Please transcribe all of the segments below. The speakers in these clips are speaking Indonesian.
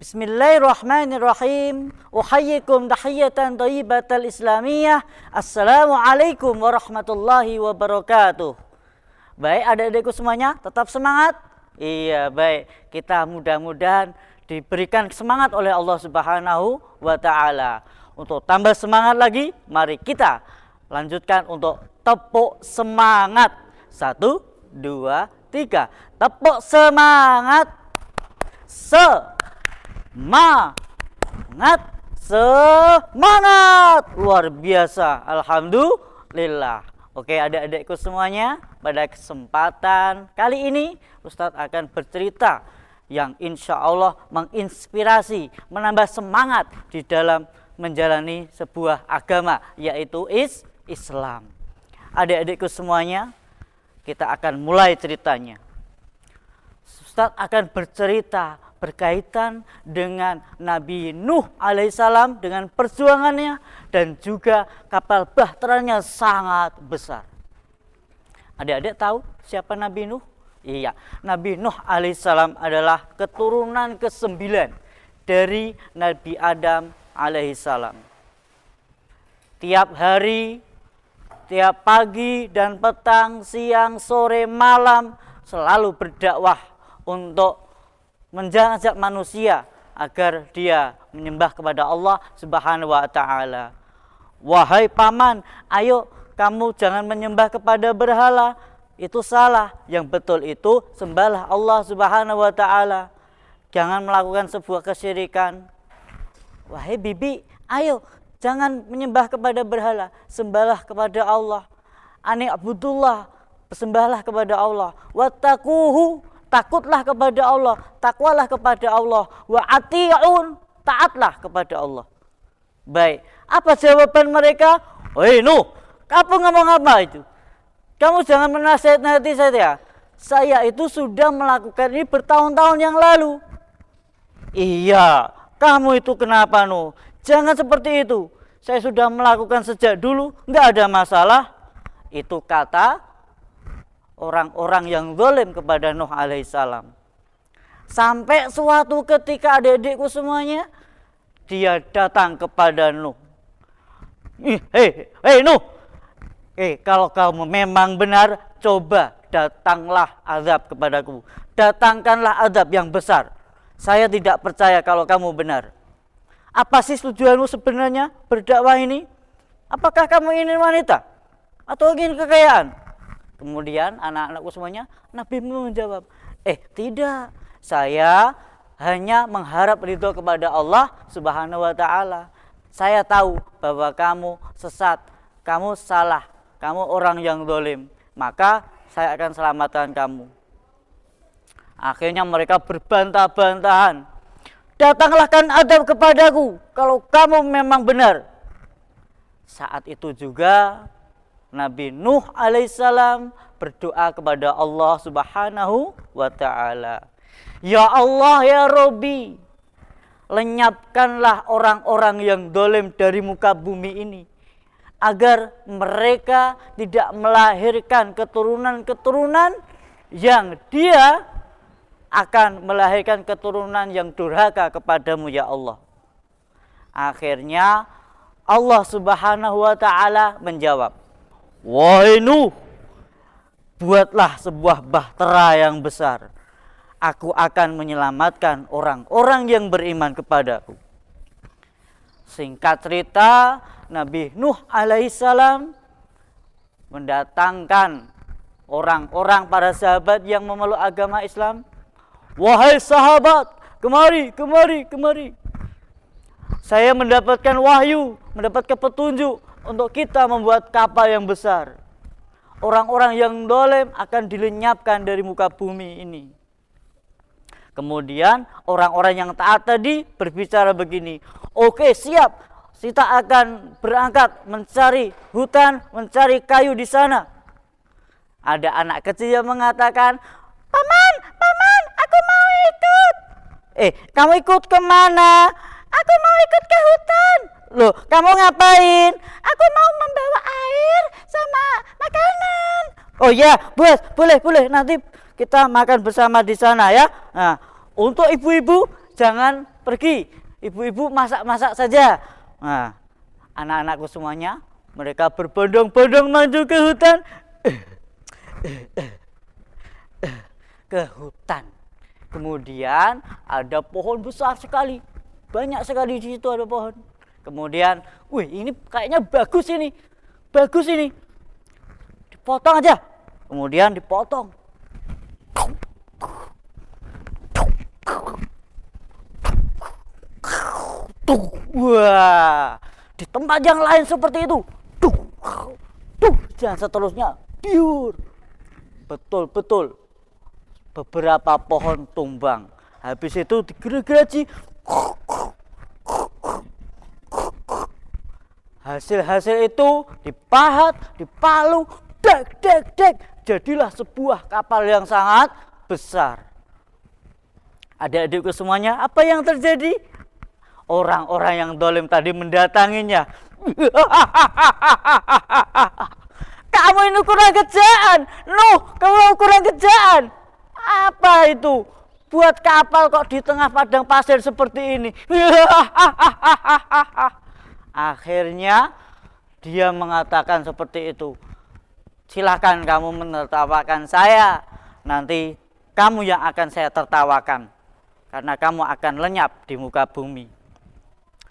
Bismillahirrahmanirrahim. Uhayyikum tahiyatan thayyibatal islamiyah. Assalamualaikum warahmatullahi wabarakatuh. Baik adik-adikku semuanya, tetap semangat. Iya, baik. Kita mudah-mudahan diberikan semangat oleh Allah Subhanahu wa taala. Untuk tambah semangat lagi, mari kita lanjutkan untuk tepuk semangat. 1, 2, 3. Tepuk semangat. Semangat, luar biasa, alhamdulillah. Oke adik-adikku semuanya, pada kesempatan kali ini Ustadz akan bercerita yang insya Allah menginspirasi, menambah semangat di dalam menjalani sebuah agama, yaitu Islam. Adik-adikku semuanya, kita akan mulai ceritanya. Ustadz akan bercerita berkaitan dengan Nabi Nuh alaihissalam, dengan perjuangannya dan juga kapal bahteranya sangat besar. Adik-adik tahu siapa Nabi Nuh? Iya, Nabi Nuh alaihissalam adalah keturunan ke-9 dari Nabi Adam alaihissalam. Tiap hari, tiap pagi dan petang, siang, sore, malam selalu berdakwah untuk mengajak manusia agar dia menyembah kepada Allah Subhanahu wa taala. Wahai paman, ayo kamu jangan menyembah kepada berhala. Itu salah. Yang betul itu sembahlah Allah Subhanahu wa taala. Jangan melakukan sebuah kesyirikan. Wahai bibi, ayo jangan menyembah kepada berhala. Sembahlah kepada Allah. Ani abudullah, sembahlah kepada Allah. Wattaquhu, takutlah kepada Allah, takwalah kepada Allah, wa ati'un, taatlah kepada Allah. Baik, apa jawaban mereka? Hei Nuh, kamu ngomong apa itu? Kamu jangan menasihati saya. Saya itu sudah melakukan ini bertahun-tahun yang lalu. Iya, kamu itu kenapa Nuh? Jangan seperti itu. Saya sudah melakukan sejak dulu, nggak ada masalah. Itu kata orang-orang yang zalim kepada Nuh alaihissalam. Sampai suatu ketika adik-adikku semuanya, dia datang kepada Nuh. Hei Nuh, kalau kamu memang benar, coba datanglah azab kepadaku. Datangkanlah azab yang besar. Saya tidak percaya kalau kamu benar. Apa sih tujuanmu sebenarnya berdakwah ini? Apakah kamu ingin wanita? Atau ingin kekayaan? Kemudian anak-anakku semuanya, Nabi menjawab, tidak, saya hanya mengharap ridho kepada Allah Subhanahu wa taala. Saya tahu bahwa kamu sesat, kamu salah, kamu orang yang zalim, maka saya akan selamatkan kamu. Akhirnya mereka berbantah-bantahan. Datanglah kan adab kepadaku kalau kamu memang benar. Saat itu juga Nabi Nuh alaihissalam berdoa kepada Allah Subhanahu wa ta'ala. Ya Allah, ya Robbi, lenyapkanlah orang-orang yang zalim dari muka bumi ini, agar mereka tidak melahirkan keturunan-keturunan yang dia akan melahirkan keturunan yang durhaka kepadamu ya Allah. Akhirnya Allah Subhanahu wa ta'ala menjawab, wahai Nuh, buatlah sebuah bahtera yang besar. Aku akan menyelamatkan orang-orang yang beriman kepadaku. Singkat cerita, Nabi Nuh alaihissalam mendatangkan orang-orang para sahabat yang memeluk agama Islam. Wahai sahabat, kemari. Saya mendapatkan wahyu, mendapatkan petunjuk untuk kita membuat kapal yang besar. Orang-orang yang zalim akan dilenyapkan dari muka bumi ini. Kemudian orang-orang yang taat tadi berbicara begini, oke, siap, kita akan berangkat mencari hutan, mencari kayu di sana. Ada anak kecil yang mengatakan, paman, aku mau ikut. Kamu ikut kemana? Aku mau ikut ke hutan. Loh, kamu ngapain? Aku mau membawa air sama makanan. Oh ya, boleh. Nanti kita makan bersama di sana ya. Nah, untuk ibu-ibu jangan pergi, ibu-ibu masak-masak saja. Nah, anak-anakku semuanya, mereka berbondong-bondong maju ke hutan. Ke hutan. Kemudian ada pohon besar sekali. Banyak sekali di situ ada pohon. Kemudian, wih, ini kayaknya bagus ini. Bagus ini. Dipotong aja. Kemudian dipotong. Wah, di tempat yang lain seperti itu. Dan seterusnya. Biur. Betul-betul. Beberapa pohon tumbang. Habis itu digergaji. Hasil-hasil itu dipahat, dipalu, dek. Jadilah sebuah kapal yang sangat besar. Adik-adikku semuanya, apa yang terjadi? Orang-orang yang dolim tadi mendatanginya. Kamu ini kurang kerjaan. Nuh, kamu kurang kerjaan. Apa itu? Buat kapal kok di tengah padang pasir seperti ini. Akhirnya dia mengatakan seperti itu. Silakan kamu menertawakan saya. Nanti kamu yang akan saya tertawakan. Karena kamu akan lenyap di muka bumi.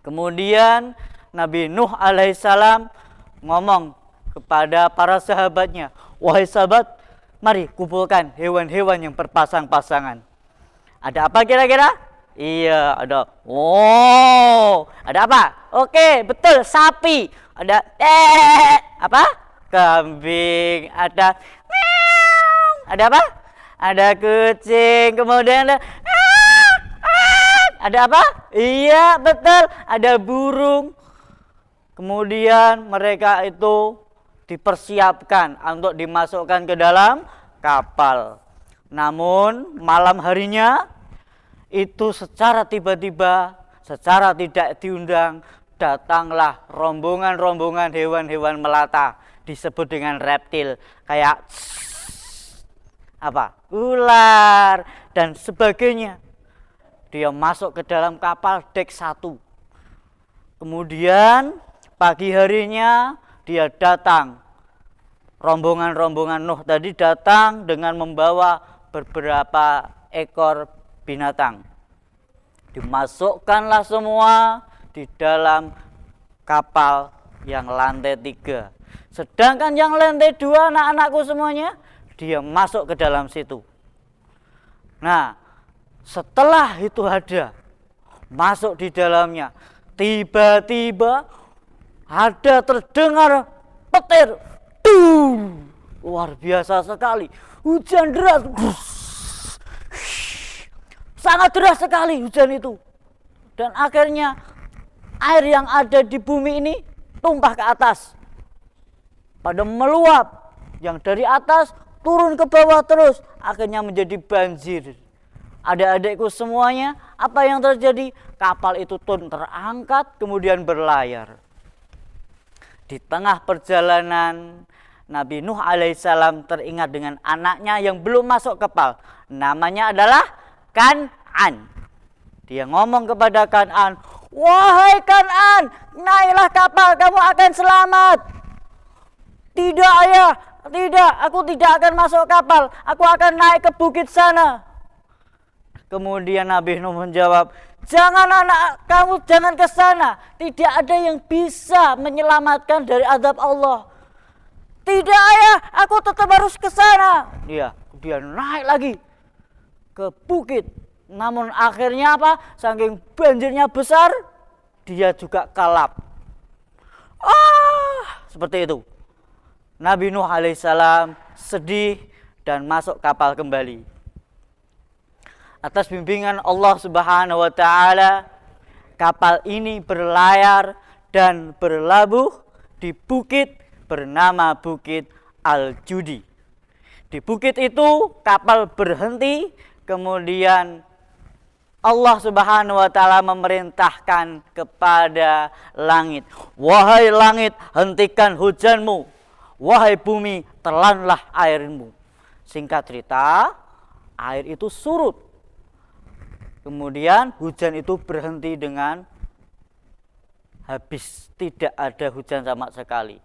Kemudian Nabi Nuh alaihissalam ngomong kepada para sahabatnya. Wahai sahabat, mari kumpulkan hewan-hewan yang berpasang-pasangan. Ada apa kira-kira? Iya, ada. Oh, ada apa? Oke, betul, sapi. Ada apa? Kambing. Ada apa? Ada kucing. Kemudian ada apa? Iya, betul, ada burung. Kemudian mereka itu dipersiapkan untuk dimasukkan ke dalam kapal. Namun malam harinya itu secara tiba-tiba, secara tidak diundang, datanglah rombongan-rombongan hewan-hewan melata, disebut dengan reptil, kayak apa? Ular dan sebagainya. Dia masuk ke dalam kapal dek 1. Kemudian pagi harinya dia datang. Rombongan-rombongan Nuh tadi datang dengan membawa beberapa ekor binatang. Dimasukkanlah semua di dalam kapal yang lantai 3. Sedangkan yang lantai 2 anak-anakku semuanya, dia masuk ke dalam situ. Nah, setelah itu ada masuk di dalamnya, tiba-tiba ada terdengar petir. Luar biasa sekali. Hujan deras. Sangat deras sekali hujan itu. Dan akhirnya air yang ada di bumi ini tumpah ke atas. Pada meluap. Yang dari atas turun ke bawah terus. Akhirnya menjadi banjir. Adik-adikku semuanya, apa yang terjadi? Kapal itu pun terangkat kemudian berlayar. Di tengah perjalanan, Nabi Nuh alaihissalam teringat dengan anaknya yang belum masuk kapal. Namanya adalah Kan'an. Dia ngomong kepada Kan'an, wahai Kan'an, naiklah kapal, kamu akan selamat. Tidak ayah, tidak, aku tidak akan masuk kapal, aku akan naik ke bukit sana. Kemudian Nabi Nuh menjawab, jangan anak, kamu jangan ke sana. Tidak ada yang bisa menyelamatkan dari azab Allah. Tidak ayah, aku tetap harus ke sana. Dia naik lagi ke bukit. Namun akhirnya apa? Saking banjirnya besar, dia juga kalap. Seperti itu. Nabi Nuh alaihissalam sedih dan masuk kapal kembali. Atas bimbingan Allah Subhanahu wa taala, kapal ini berlayar dan berlabuh di bukit bernama Bukit Al-Judi. Di bukit itu kapal berhenti, kemudian Allah Subhanahu wa taala memerintahkan kepada langit, wahai langit, hentikan hujanmu, wahai bumi, telanlah airmu. Singkat cerita, air itu surut. Kemudian hujan itu berhenti dengan habis, tidak ada hujan sama sekali.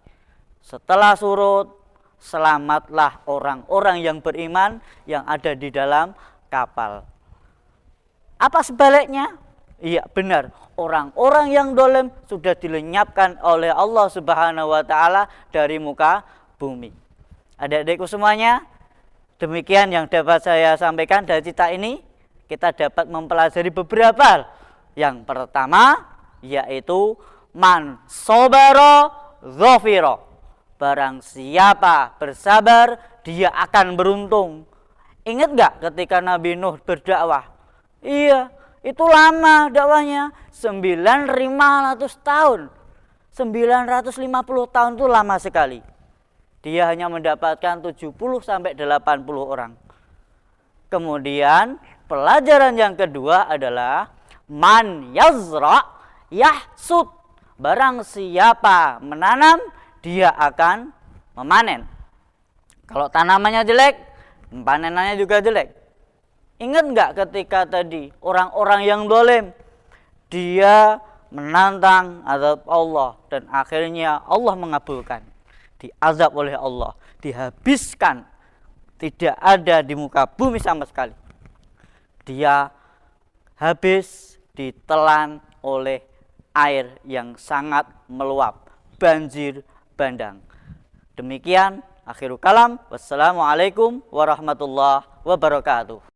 Setelah surut, selamatlah orang-orang yang beriman yang ada di dalam kapal. Apa sebaliknya? Iya benar, orang-orang yang dolim sudah dilenyapkan oleh Allah Subhanahu wa Ta'ala dari muka bumi. Adik-adikku semuanya, demikian yang dapat saya sampaikan dari cerita ini. Kita dapat mempelajari beberapa hal. Yang pertama yaitu man sobaro dhofiro, barang siapa bersabar dia akan beruntung. Ingat gak ketika Nabi Nuh berdakwah? Iya, itu lama dakwahnya, 9.500 tahun. 950 tahun itu lama sekali. Dia hanya mendapatkan 70 sampai 80 orang. Kemudian pelajaran yang kedua adalah man yazra yahsud, barang siapa menanam dia akan memanen. Kalau tanamannya jelek, panenannya juga jelek. Ingat nggak ketika tadi orang-orang yang dolim dia menantang azab Allah dan akhirnya Allah mengabulkan, diazab oleh Allah, dihabiskan, tidak ada di muka bumi sama sekali. Dia habis ditelan oleh air yang sangat meluap, banjir bandang. Demikian akhirul kalam. Wassalamualaikum warahmatullahi wabarakatuh.